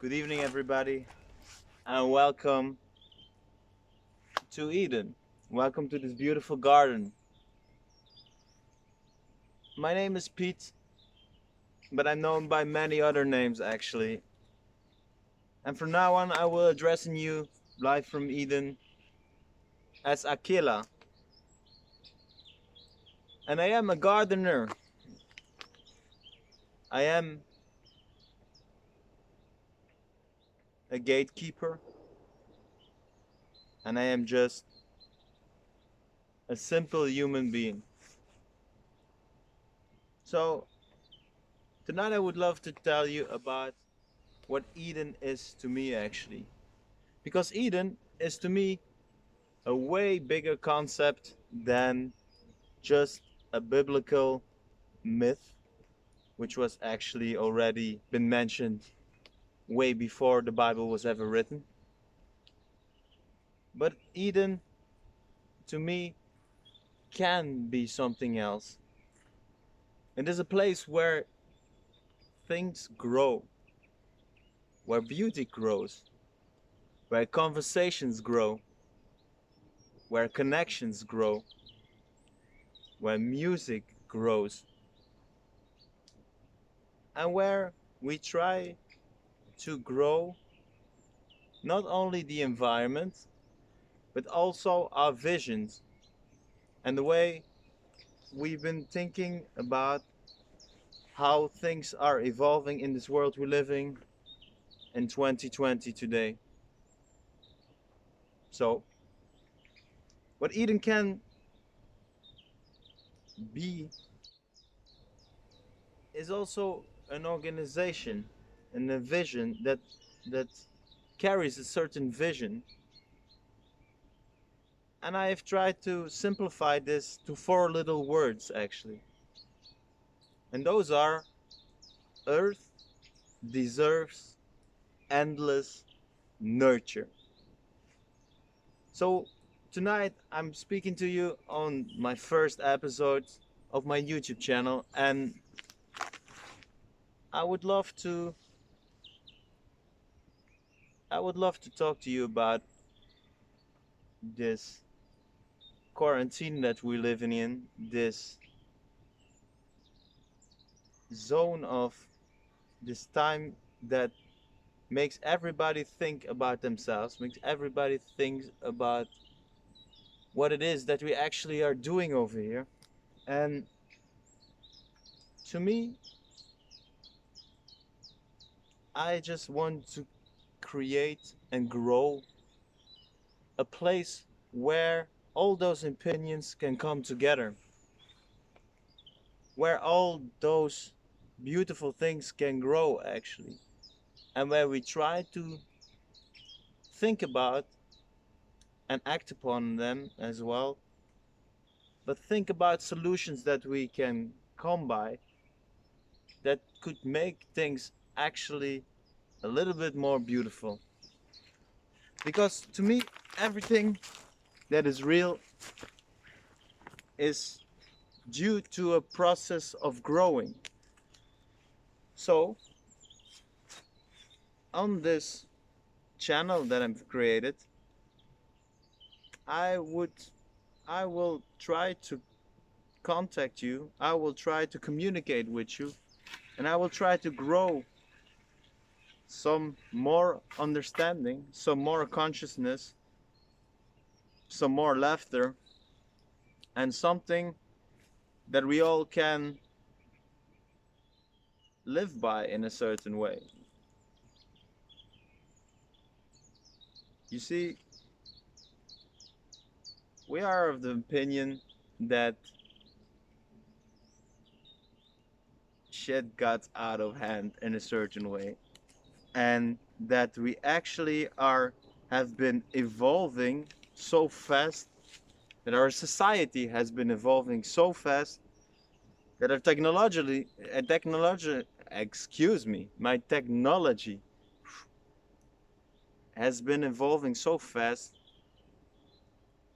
Good evening, everybody, and welcome to Eden. Welcome to this beautiful garden. My name is Pete, but I'm known by many other names actually. And from now on, I will addressing you live from Eden as Akela. And I am a gardener. I am a gatekeeper, and I am just a simple human being. So, tonight I would love to tell you about what Eden is to me actually. Because Eden is to me a way bigger concept than just a biblical myth, which was actually already been mentioned way before the Bible was ever written. But Eden, to me, can be something else. It is a place where things grow, where beauty grows, where conversations grow, where connections grow, where music grows, and where we try to grow not only the environment, but also our visions and the way we've been thinking about how things are evolving in this world we're living in 2020 today. So, what Eden can be is also an organization and a vision that carries a certain vision. And I have tried to simplify this to four little words actually. And those are Earth deserves endless nurture. So tonight I'm speaking to you on my first episode of my YouTube channel, and I would love to talk to you about this quarantine that we're living in, this zone of this time that makes everybody think about themselves, makes everybody think about what it is that we actually are doing over here. And to me, I just want to create and grow a place where all those opinions can come together, where all those beautiful things can grow actually, and where we try to think about and act upon them as well, but think about solutions that we can come by that could make things actually a little bit more beautiful. Because to me, everything that is real is due to a process of growing. So, on this channel that I've created, I would I will try to contact you, I will try to communicate with you, and I will try to grow some more understanding, some more consciousness, some more laughter, and something that we all can live by in a certain way. You see, we are of the opinion that shit got out of hand in a certain way, and that we actually have been evolving so fast, that our society has been evolving so fast, that our my technology has been evolving so fast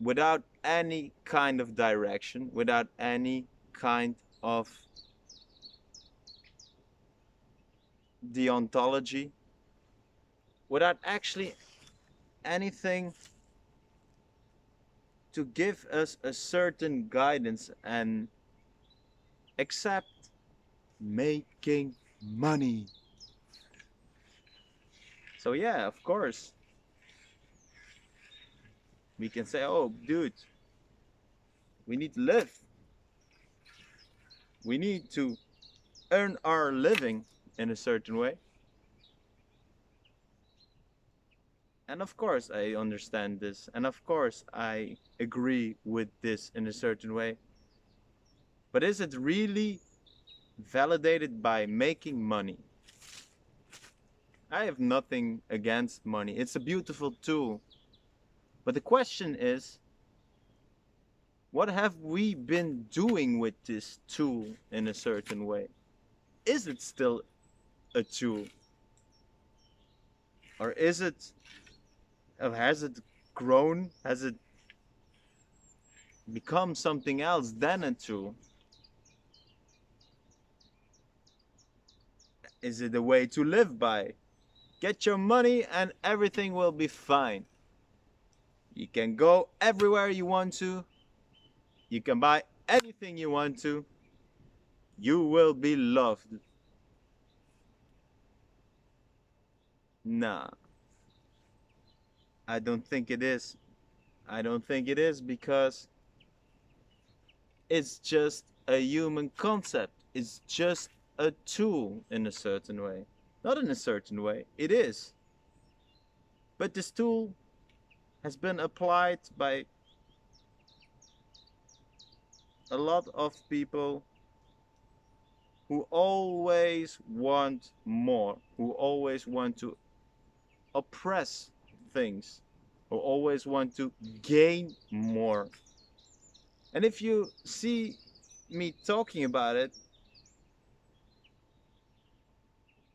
without any kind of direction, without any kind of deontology, without actually anything to give us a certain guidance and except making money. So yeah, of course, we can say, oh, dude, we need to live. We need to earn our living in a certain way. And of course, I understand this. And of course, I agree with this in a certain way. But is it really validated by making money? I have nothing against money. It's a beautiful tool. But the question is, what have we been doing with this tool in a certain way? Is it still a tool? Or is it, or has it grown? Has it become something else than a tool? Is it a way to live by? Get your money and everything will be fine. You can go everywhere you want to. You can buy anything you want to. You will be loved. Nah, I don't think it is. I don't think it is because it's just a human concept. It's just a tool in a certain way. Not in a certain way, it is. But this tool has been applied by a lot of people who always want more, who always want to oppress things, who always want to gain more. And if you see me talking about it,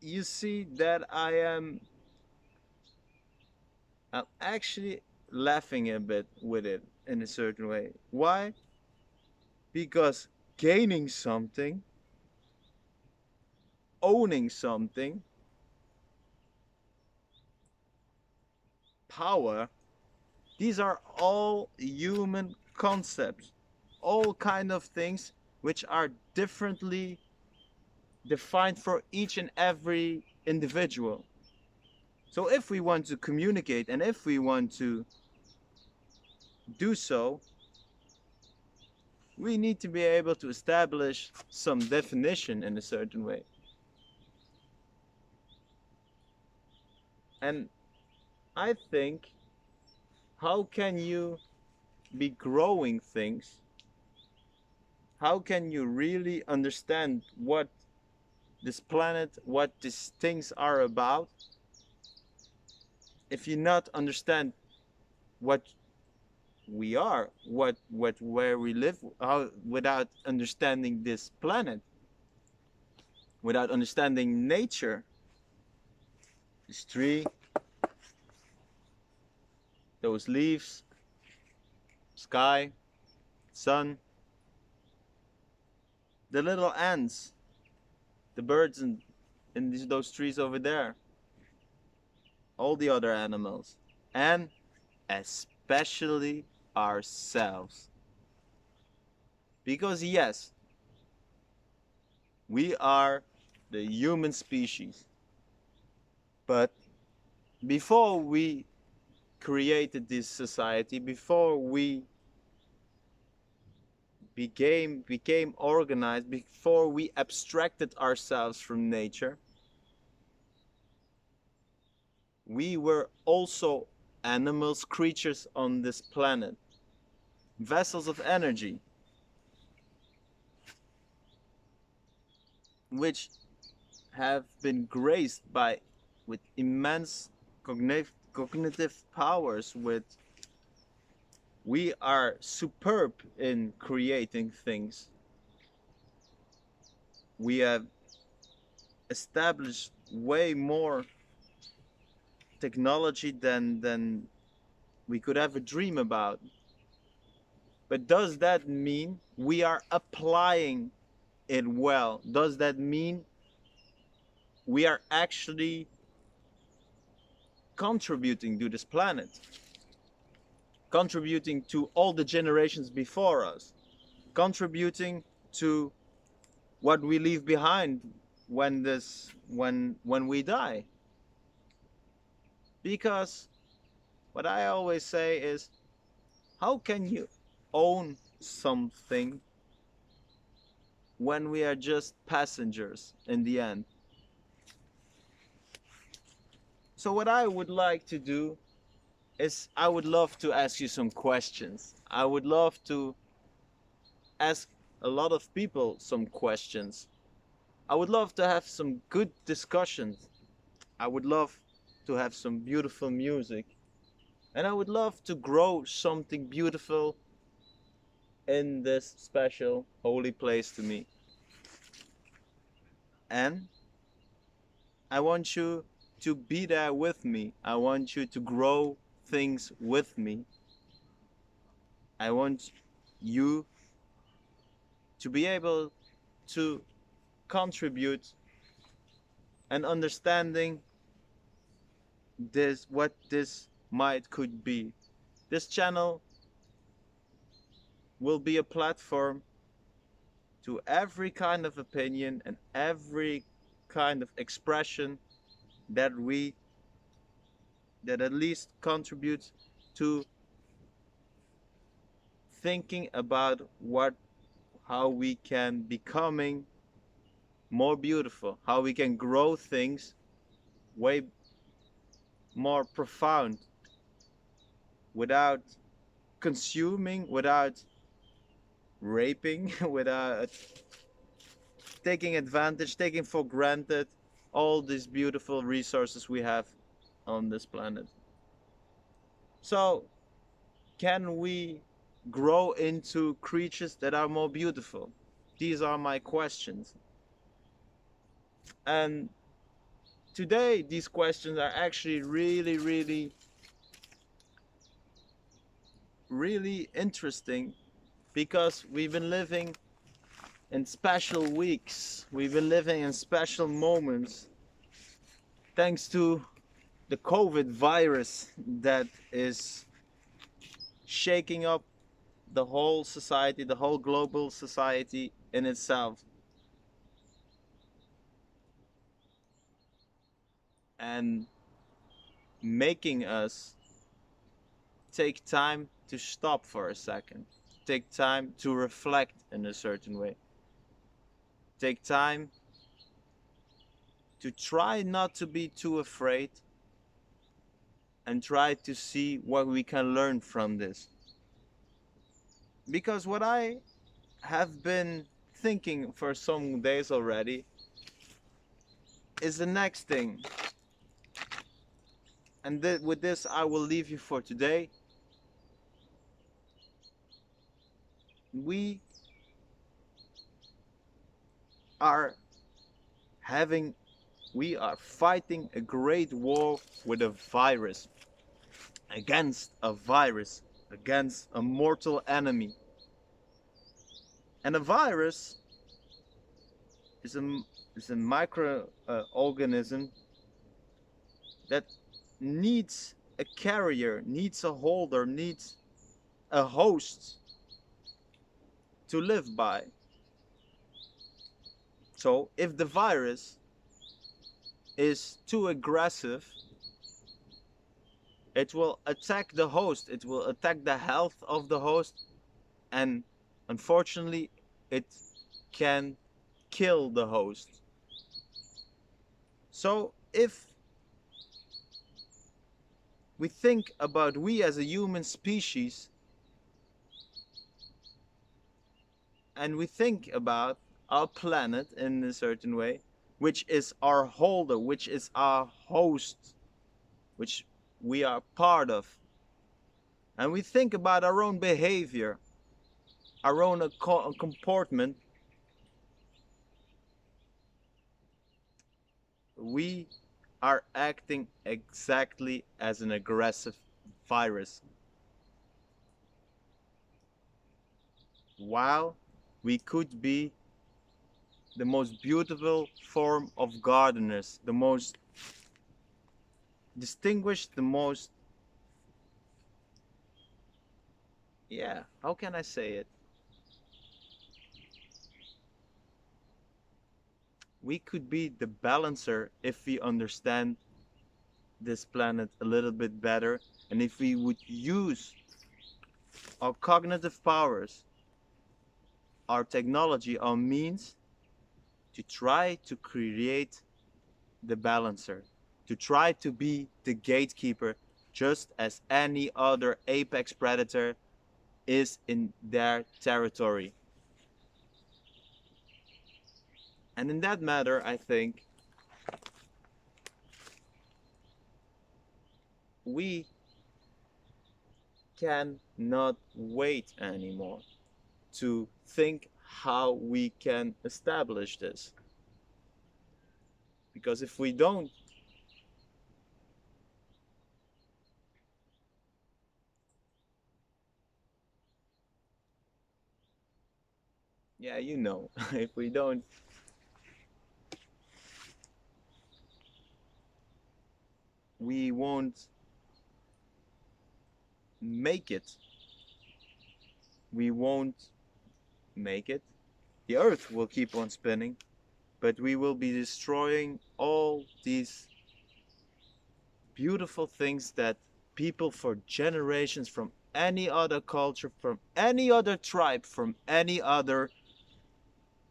you see that I'm actually laughing a bit with it in a certain way. Why? Because gaining something, owning something, power, these are all human concepts, all kind of things which are differently defined for each and every individual. So if we want to communicate and if we want to do so, we need to be able to establish some definition in a certain way. And I think, how can you be growing things? How can you really understand what this planet, what these things are about, if you not understand what we are, what where we live, how, without understanding this planet, without understanding nature, this tree, those leaves, sky, sun, the little ants, the birds in those trees over there, all the other animals, and especially ourselves. Because yes, we are the human species, but before we created this society, before we became organized, before we abstracted ourselves from nature, we were also animals, creatures on this planet, vessels of energy, which have been graced by with immense cognitive powers. With we are superb in creating things. We have established way more technology than we could ever dream about. But does that mean we are applying it well? Does that mean we are actually contributing to this planet, contributing to all the generations before us, contributing to what we leave behind when we die. Because what I always say is, how can you own something when we are just passengers in the end? So what I would like to do is, I would love to ask you some questions. I would love to ask a lot of people some questions. I would love to have some good discussions. I would love to have some beautiful music. And I would love to grow something beautiful in this special holy place to me. And I want you to be there with me. I want you to grow things with me. I want you to be able to contribute and understanding what this might could be. This channel will be a platform to every kind of opinion and every kind of expression that at least contributes to thinking about how we can becoming more beautiful, how we can grow things way more profound without consuming, without raping, without taking advantage, taking for granted all these beautiful resources we have on this planet. So, can we grow into creatures that are more beautiful? These are my questions. And today, these questions are actually really, really, really interesting, because we've been living in special weeks. We've been living in special moments thanks to the COVID virus that is shaking up the whole society, the whole global society in itself. And making us take time to stop for a second, take time to reflect in a certain way, take time to try not to be too afraid and try to see what we can learn from this. Because what I have been thinking for some days already is the next thing. And with this, I will leave you for today. We are fighting a great war with a virus, against a virus, against a mortal enemy. And a virus is a microorganism that needs a carrier, needs a holder, needs a host to live by. So if the virus is too aggressive, it will attack the host, it will attack the health of the host, and unfortunately it can kill the host. So if we think about we as a human species, and we think about our planet in a certain way, which is our holder, which is our host, which we are part of, and we think about our own behavior, our own comportment, we are acting exactly as an aggressive virus. While we could be the most beautiful form of gardeners, the most distinguish the most, yeah, how can I say it? We could be the balancer if we understand this planet a little bit better, and if we would use our cognitive powers, our technology, our means to try to create the balancer, to try to be the gatekeeper, just as any other apex predator is in their territory. And in that matter, I think we cannot wait anymore to think how we can establish this. Because if we don't, yeah, you know, if we don't, we won't make it. We won't make it. The earth will keep on spinning, but we will be destroying all these beautiful things that people for generations from any other culture, from any other tribe, from any other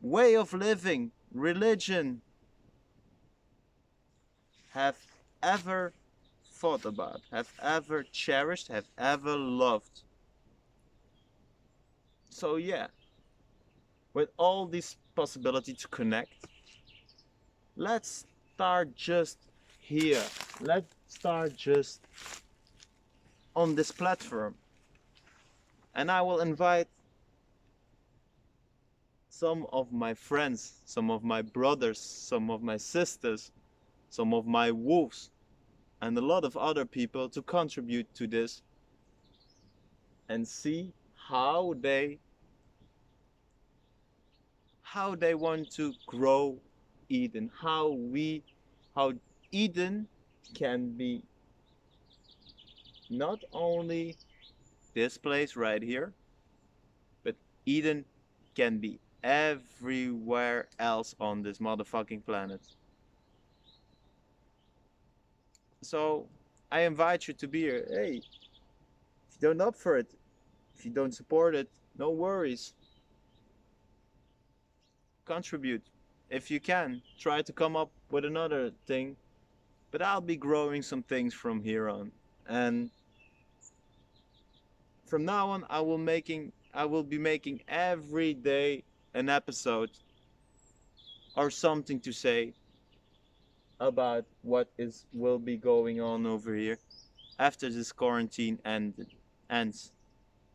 way of living, religion, have ever thought about, have ever cherished, have ever loved. So yeah, with all this possibility to connect, let's start just here. Let's start just on this platform. And I will invite some of my friends, some of my brothers, some of my sisters, some of my wolves, and a lot of other people to contribute to this and see how they want to grow Eden, how Eden can be not only this place right here, but Eden can be everywhere else on this motherfucking planet. So I invite you to be here. Hey, if you don't up for it, if you don't support it, no worries. Contribute. If you can, try to come up with another thing. But I'll be growing some things from here on. And from now on I will be making every day an episode or something to say about what is will be going on over here after this quarantine ends,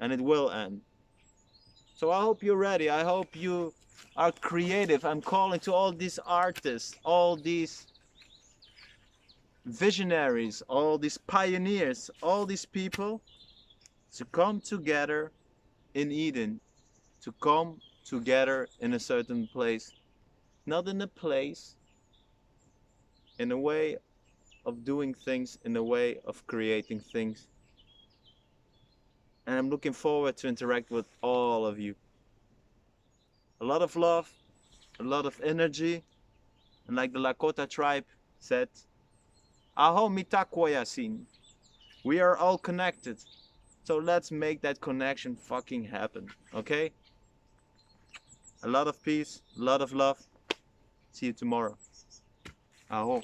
and it will end. So I hope you're ready. I hope you are creative. I'm calling to all these artists, all these visionaries, all these pioneers, all these people to come together in Eden, to come together in a certain place. Not in a place, in a way of doing things, in a way of creating things. And I'm looking forward to interact with all of you. A lot of love, a lot of energy, and like the Lakota tribe said, Aho mitakwayasin. We are all connected. So let's make that connection fucking happen, okay? A lot of peace, a lot of love. See you tomorrow. Aho.